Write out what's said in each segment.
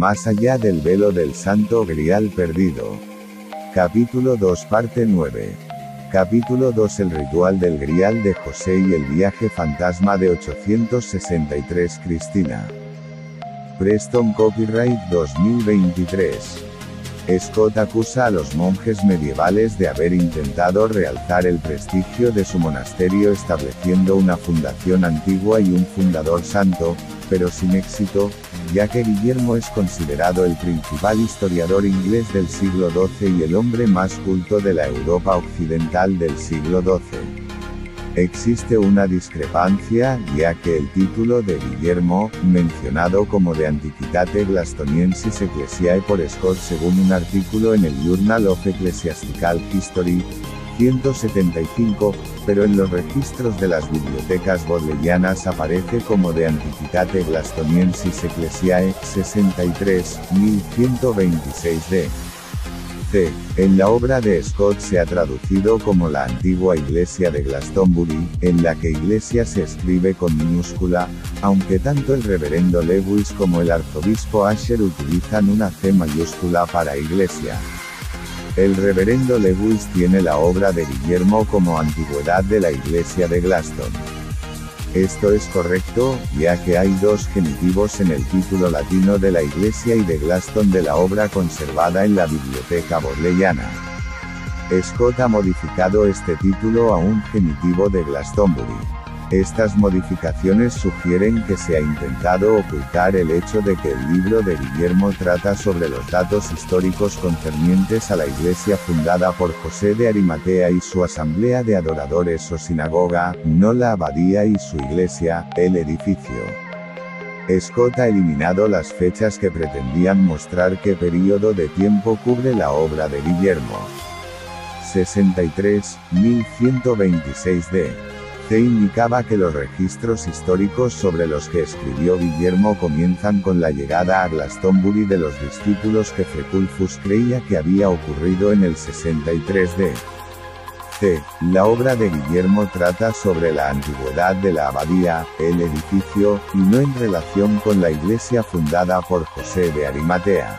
Más allá del velo del Santo Grial perdido. Capítulo 2 Parte 9. Capítulo 2 El ritual del Grial de José y el viaje fantasma de 863 Cristina. Preston Copyright 2023. Scott acusa a los monjes medievales de haber intentado realzar el prestigio de su monasterio estableciendo una fundación antigua y un fundador santo, pero sin éxito, ya que Guillermo es considerado el principal historiador inglés del siglo XII y el hombre más culto de la Europa occidental del siglo XII. Existe una discrepancia, ya que el título de Guillermo, mencionado como De Antiquitate Glastoniensis Ecclesiae por Scott según un artículo en el Journal of Ecclesiastical History, 175, pero en los registros de las bibliotecas bodleianas aparece como De Antiquitate Glastoniensis Ecclesiae, 63, 1126 d. C. En la obra de Scott se ha traducido como la antigua iglesia de Glastonbury, en la que iglesia se escribe con minúscula, aunque tanto el reverendo Lewis como el arzobispo Asher utilizan una C mayúscula para iglesia. El reverendo Lewis tiene la obra de Guillermo como antigüedad de la iglesia de Glaston. Esto es correcto, ya que hay dos genitivos en el título latino de la iglesia y de Glaston de la obra conservada en la biblioteca bodleiana. Scott ha modificado este título a un genitivo de Glastonbury. Estas modificaciones sugieren que se ha intentado ocultar el hecho de que el libro de Guillermo trata sobre los datos históricos concernientes a la iglesia fundada por José de Arimatea y su asamblea de adoradores o sinagoga, no la abadía y su iglesia, el edificio. Scott ha eliminado las fechas que pretendían mostrar qué período de tiempo cubre la obra de Guillermo. 63, 1126 d. C indicaba que los registros históricos sobre los que escribió Guillermo comienzan con la llegada a Glastonbury de los discípulos que Freculfus creía que había ocurrido en el 63 d. C. La obra de Guillermo trata sobre la antigüedad de la abadía, el edificio, y no en relación con la iglesia fundada por José de Arimatea.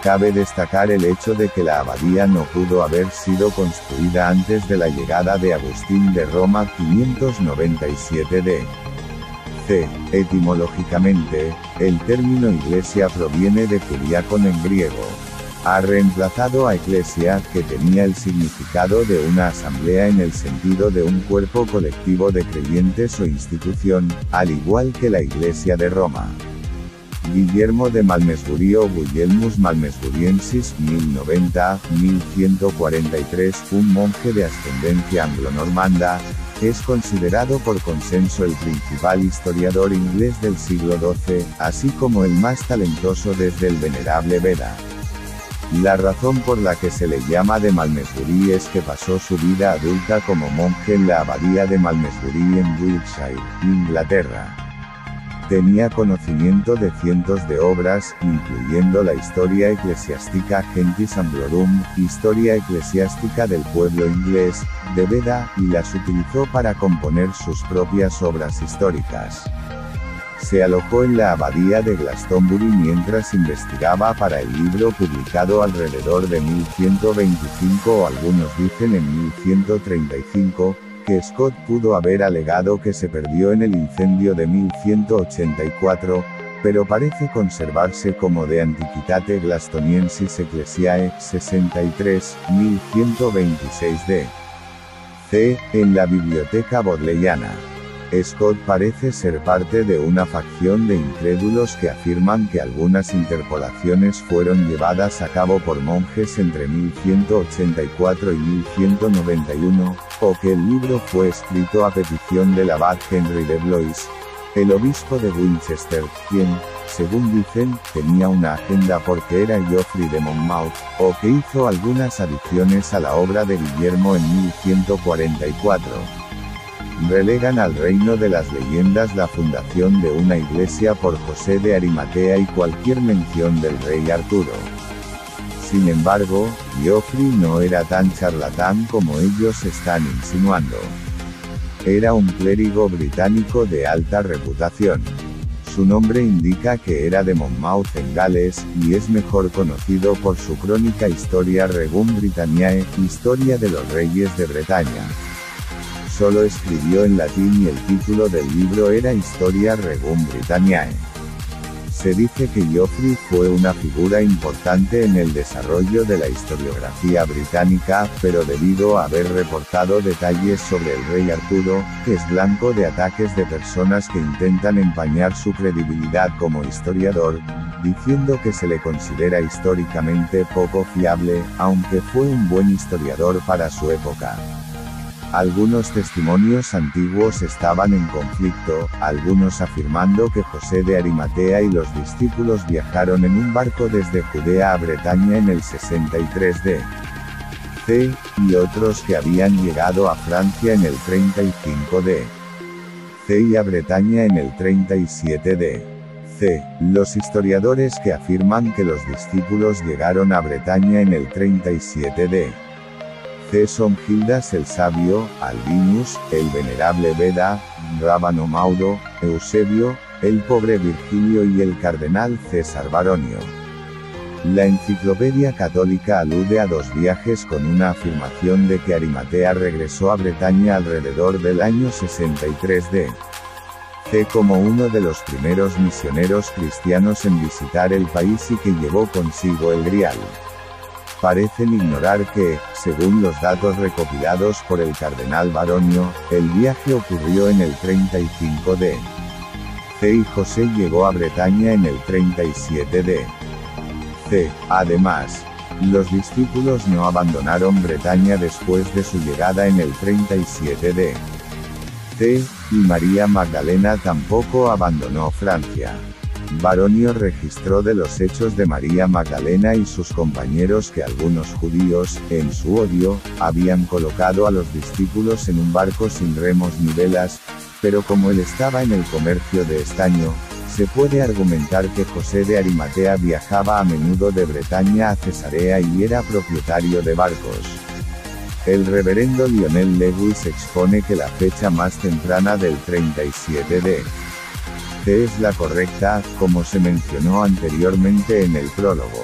Cabe destacar el hecho de que la abadía no pudo haber sido construida antes de la llegada de Agustín de Roma 597 d. C. Etimológicamente, el término iglesia proviene de kuriakon en griego. Ha reemplazado a eclesia, que tenía el significado de una asamblea en el sentido de un cuerpo colectivo de creyentes o institución, al igual que la iglesia de Roma. Guillermo de Malmesbury o Guilhelmus Malmesburiensis, 1090-1143, un monje de ascendencia anglo-normanda, es considerado por consenso el principal historiador inglés del siglo XII, así como el más talentoso desde el venerable Beda. La razón por la que se le llama de Malmesbury es que pasó su vida adulta como monje en la abadía de Malmesbury en Wiltshire, Inglaterra. Tenía conocimiento de cientos de obras, incluyendo la Historia Ecclesiastica Gentis Anglorum, Historia Eclesiástica del pueblo inglés, de Beda, y las utilizó para componer sus propias obras históricas. Se alojó en la abadía de Glastonbury mientras investigaba para el libro publicado alrededor de 1125 o algunos dicen en 1135, que Scott pudo haber alegado que se perdió en el incendio de 1184, pero parece conservarse como De Antiquitate Glastoniensis Ecclesiae, 63, 1126 d. C. En la biblioteca bodleiana. Scott parece ser parte de una facción de incrédulos que afirman que algunas interpolaciones fueron llevadas a cabo por monjes entre 1184 y 1191, o que el libro fue escrito a petición del abad Henry de Blois, el obispo de Winchester, quien, según dicen, tenía una agenda porque era Geoffrey de Monmouth, o que hizo algunas adiciones a la obra de Guillermo en 1144. Relegan al reino de las leyendas la fundación de una iglesia por José de Arimatea y cualquier mención del rey Arturo. Sin embargo, Geoffrey no era tan charlatán como ellos están insinuando. Era un clérigo británico de alta reputación. Su nombre indica que era de Monmouth en Gales, y es mejor conocido por su crónica Historia Regum Britanniae, Historia de los Reyes de Bretaña. Solo escribió en latín y el título del libro era Historia Regum Britanniae. Se dice que Geoffrey fue una figura importante en el desarrollo de la historiografía británica, pero debido a haber reportado detalles sobre el rey Arturo, es blanco de ataques de personas que intentan empañar su credibilidad como historiador, diciendo que se le considera históricamente poco fiable, aunque fue un buen historiador para su época. Algunos testimonios antiguos estaban en conflicto, algunos afirmando que José de Arimatea y los discípulos viajaron en un barco desde Judea a Bretaña en el 63 d.C., y otros que habían llegado a Francia en el 35 d.C. y a Bretaña en el 37 d.C. Los historiadores que afirman que los discípulos llegaron a Bretaña en el 37 d.C. son Gildas el Sabio, Albinus, el Venerable Beda, Rábano Mauro, Eusebio, el Pobre Virgilio y el Cardenal César Baronio. La Enciclopedia Católica alude a dos viajes con una afirmación de que Arimatea regresó a Bretaña alrededor del año 63 d.C. como uno de los primeros misioneros cristianos en visitar el país y que llevó consigo el Grial. Parecen ignorar que, según los datos recopilados por el cardenal Baronio, el viaje ocurrió en el 35 d.C. y José llegó a Bretaña en el 37 d.C. Además, los discípulos no abandonaron Bretaña después de su llegada en el 37 d.C., y María Magdalena tampoco abandonó Francia. Baronio registró de los hechos de María Magdalena y sus compañeros que algunos judíos, en su odio, habían colocado a los discípulos en un barco sin remos ni velas, pero como él estaba en el comercio de estaño, se puede argumentar que José de Arimatea viajaba a menudo de Bretaña a Cesarea y era propietario de barcos. El reverendo Lionel Lewis expone que la fecha más temprana del 37 d.C. es la correcta, como se mencionó anteriormente en el prólogo.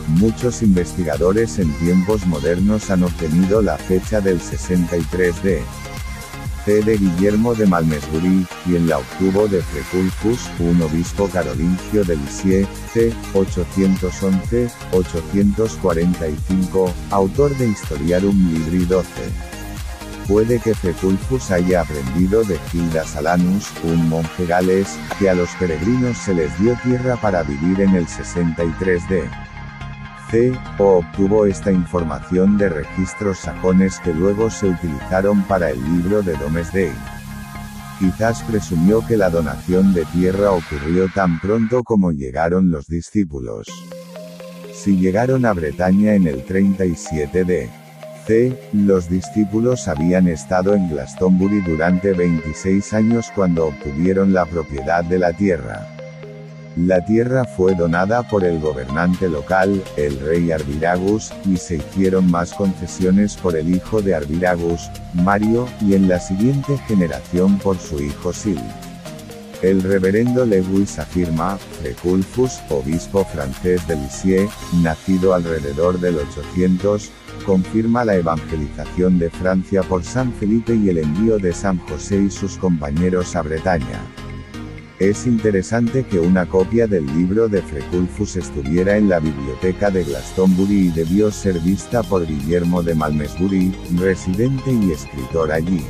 Muchos investigadores en tiempos modernos han obtenido la fecha del 63 d.C. de Guillermo de Malmesbury, quien la obtuvo de Freculfus, un obispo carolingio de Lisieux, c. 811-845, autor de Historiarum Libri XII. Puede que Freculfus haya aprendido de Gildas Alanus, un monje galés, que a los peregrinos se les dio tierra para vivir en el 63 d.C., o obtuvo esta información de registros sajones que luego se utilizaron para el libro de Domesday. Quizás presumió que la donación de tierra ocurrió tan pronto como llegaron los discípulos. Si llegaron a Bretaña en el 37 d.C., los discípulos habían estado en Glastonbury durante 26 años cuando obtuvieron la propiedad de la tierra. La tierra fue donada por el gobernante local, el rey Arviragus, y se hicieron más concesiones por el hijo de Arviragus, Mario, y en la siguiente generación por su hijo Sil. El reverendo Lewis afirma, Freculfus, obispo francés de Lisieux, nacido alrededor del 800, confirma la evangelización de Francia por San Felipe y el envío de San José y sus compañeros a Bretaña. Es interesante que una copia del libro de Freculfus estuviera en la biblioteca de Glastonbury y debió ser vista por Guillermo de Malmesbury, residente y escritor allí.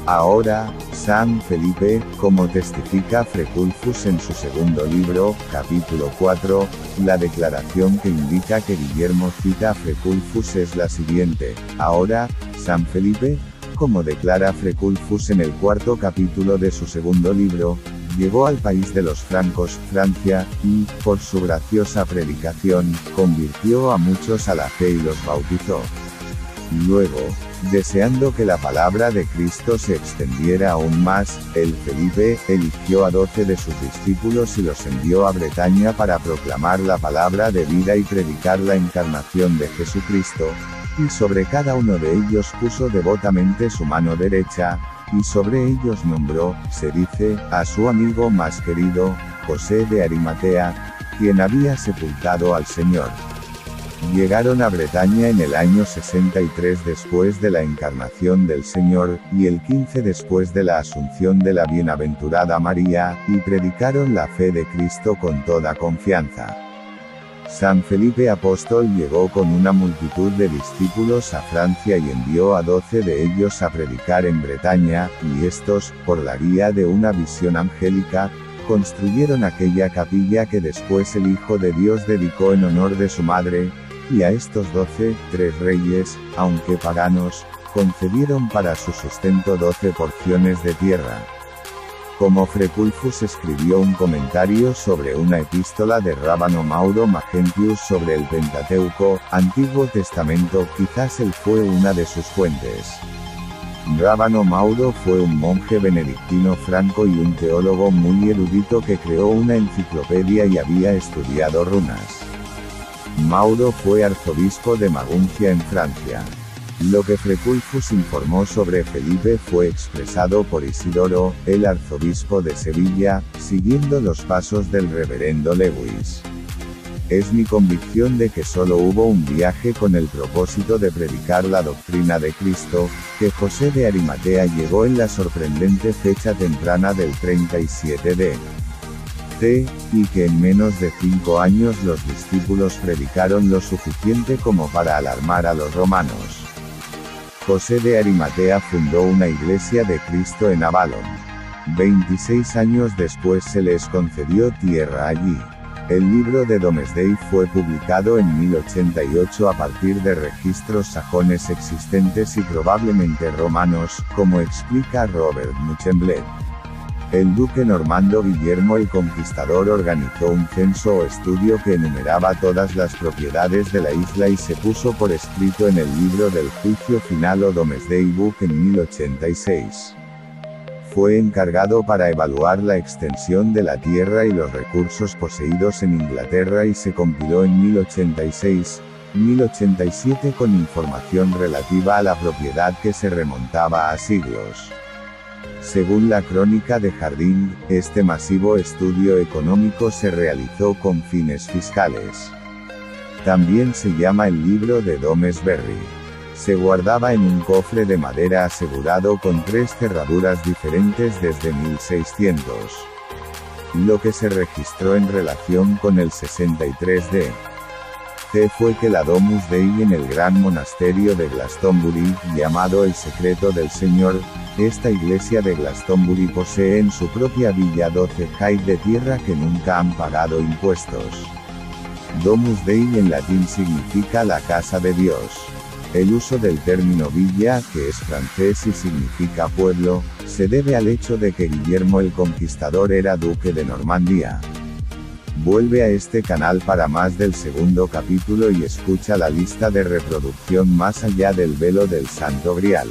Ahora, San Felipe, como testifica Freculfus en su segundo libro, capítulo 4, la declaración que indica que Guillermo cita a Freculfus es la siguiente: ahora, San Felipe, como declara Freculfus en el cuarto capítulo de su segundo libro, llegó al país de los francos, Francia, y, por su graciosa predicación, convirtió a muchos a la fe y los bautizó. Luego, deseando que la palabra de Cristo se extendiera aún más, el Felipe eligió a 12 de sus discípulos y los envió a Bretaña para proclamar la palabra de vida y predicar la encarnación de Jesucristo, y sobre cada uno de ellos puso devotamente su mano derecha, y sobre ellos nombró, se dice, a su amigo más querido, José de Arimatea, quien había sepultado al Señor. Llegaron a Bretaña en el año 63 después de la encarnación del Señor, y el 15 después de la asunción de la bienaventurada María, y predicaron la fe de Cristo con toda confianza. San Felipe Apóstol llegó con una multitud de discípulos a Francia y envió a 12 de ellos a predicar en Bretaña, y estos, por la guía de una visión angélica, construyeron aquella capilla que después el Hijo de Dios dedicó en honor de su madre, y a estos 12, 3 reyes, aunque paganos, concedieron para su sustento 12 porciones de tierra. Como Freculfus escribió un comentario sobre una epístola de Rábano Mauro Magentius sobre el Pentateuco, Antiguo Testamento, quizás él fue una de sus fuentes. Rábano Mauro fue un monje benedictino franco y un teólogo muy erudito que creó una enciclopedia y había estudiado runas. Mauro fue arzobispo de Maguncia en Francia. Lo que Freculfus informó sobre Felipe fue expresado por Isidoro, el arzobispo de Sevilla, siguiendo los pasos del reverendo Lewis. Es mi convicción de que solo hubo un viaje con el propósito de predicar la doctrina de Cristo, que José de Arimatea llegó en la sorprendente fecha temprana del 37 d. C, y que en menos de 5 años los discípulos predicaron lo suficiente como para alarmar a los romanos. José de Arimatea fundó una iglesia de Cristo en Avalon. 26 años después se les concedió tierra allí. El libro de Domesday fue publicado en 1088 a partir de registros sajones existentes y probablemente romanos, como explica Robert Muchemblet. El duque normando Guillermo el Conquistador organizó un censo o estudio que enumeraba todas las propiedades de la isla y se puso por escrito en el libro del juicio final o Domesday Book en 1086. Fue encargado para evaluar la extensión de la tierra y los recursos poseídos en Inglaterra y se compiló en 1086-1087 con información relativa a la propiedad que se remontaba a siglos. Según la crónica de Jardín, este masivo estudio económico se realizó con fines fiscales. También se llama el libro de Domesberry. Se guardaba en un cofre de madera asegurado con 3 cerraduras diferentes desde 1600. Lo que se registró en relación con el 63 d. C fue que la Domus Dei en el gran monasterio de Glastonbury, llamado el Secreto del Señor, esta iglesia de Glastonbury posee en su propia villa 12 haiz de tierra que nunca han pagado impuestos. Domus Dei en latín significa la casa de Dios. El uso del término villa, que es francés y significa pueblo, se debe al hecho de que Guillermo el Conquistador era duque de Normandía. Vuelve a este canal para más del segundo capítulo y escucha la lista de reproducción Más allá del velo del Santo Grial.